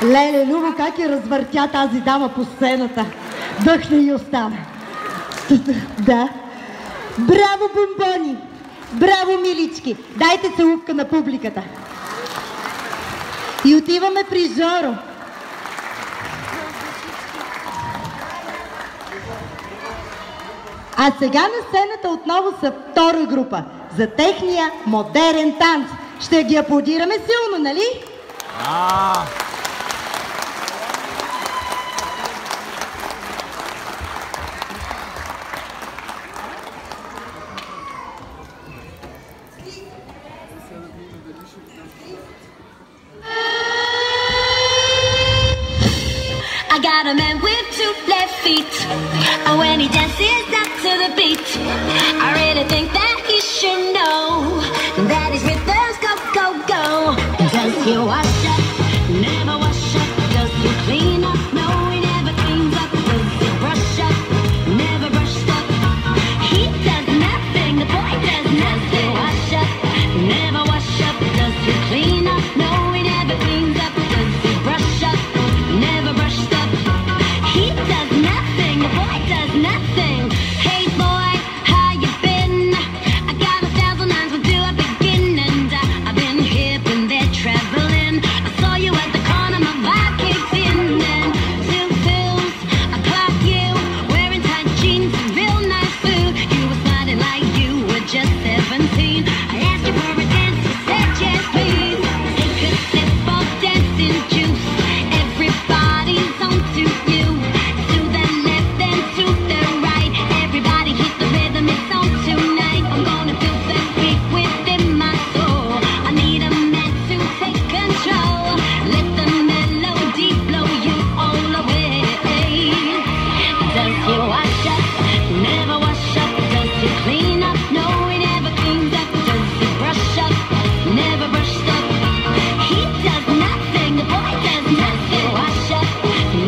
Леле, Любо, как я развъртя тази дама по сцената. Дъхне и остана. Да. Браво, бомбони! Браво, милички! Дайте целувка на публиката. И отиваме при Жоро. А сега на сцената отново са втора група за техния модерен танц. Ще ги аплодираме силно, нали? I got a man with 2 left feet, and when he dances not to the beat, I really think that he should know that his rhythms go, go, go. Does he wash up? Never wash up. Does he clean up? No, he never cleans up. Does he brush up? Never brushed up. He does nothing, the boy does nothing. Wash up? Never wash up. Does he clean up? No, he never cleans up. Does he brush up? Never brushed up. He does nothing, the boy does nothing. Hey boy, how you been? I got 1,000 lines, where do I begin? And I've been hip and they're traveling. I saw you at the corner, my vibe kicks in. And two pills, I clock you, wearing tight jeans, real nice food. You were smiling like you were just 17. I asked you for a dance, you said yes please. Take a sip of dancing juice, everybody's on to you. To the left and to the right, everybody hit the rhythm, it's on tonight. I'm gonna feel that beat within my soul. I need a man to take control. Let the melody blow you all away. Does he wash up? Never wash up. Does he clean up? No, he never cleans up. Does he brush up? Never brushed up. He does nothing, the boy does nothing. Wash up?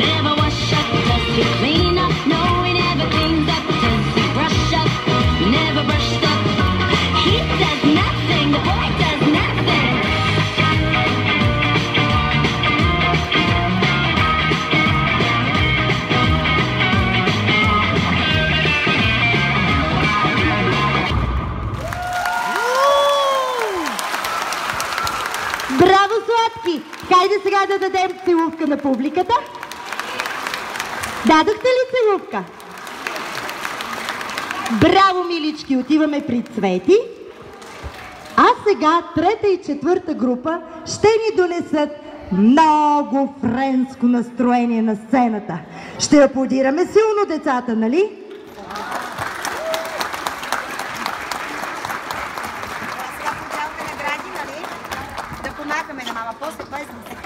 Never wash up. Does he clean up? No, he never cleans up. Does he brush up? Never brushed up. He does nothing, the boy does nothing. Браво, сладки! Хайде сега да дадем целувка на публиката. Дадохте ли целувка? Браво, милички! Отиваме при Цвети. А сега трета и четвърта група ще ни донесат много френско настроение на сцената. Ще аплодираме силно децата, нали? Сега получавате награди, нали? Да помагаме на мама. После пазим се.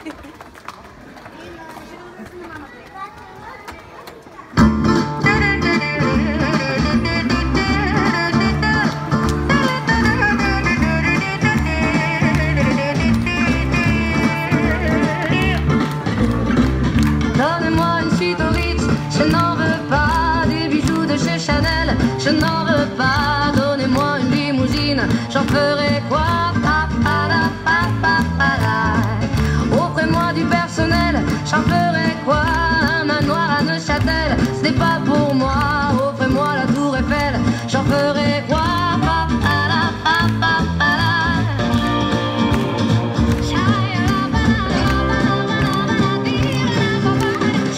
Donnez-moi une suite au Ritz, je n'en veux pas des bijoux de chez Chanel, je n'en veux pas. Donnez-moi une limousine, j'en ferai quoi? Offrez-moi du personnel, j'en ferai quoi? Un manoir à Neuchâtel, ce n'est pas pour moi. Offrez-moi la tour Eiffel, j'en ferai quoi?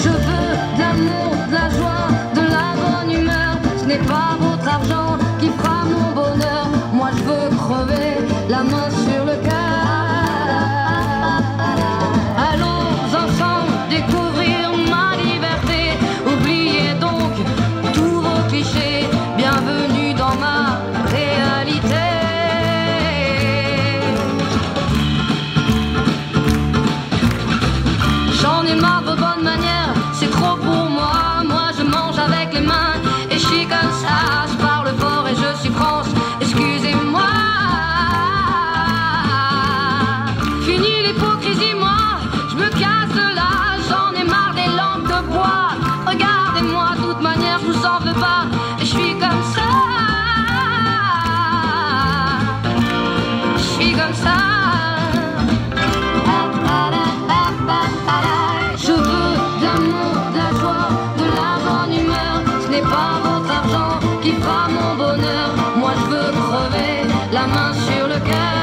Je veux de l'amour, de la joie, de la bonne humeur. Ce n'est pas votre argent qui fera mon bonheur. Moi je veux crever la main sur le cœur. Allons ensemble découvrir ma liberté. Oubliez donc tous vos clichés. Bienvenue dans ma réalité. J'en ai marre de bonnes manières, c'est trop pour moi. Moi je mange avec les mains et je suis comme ça. Je parle fort et je suis France, excusez-moi. Fini l'hypocrisie, moi je me casse de là. J'en ai marre des lampes de bois. Regardez-moi, de toute manière je vous en veux pas. Et je suis comme ça. Je suis comme ça. cœur.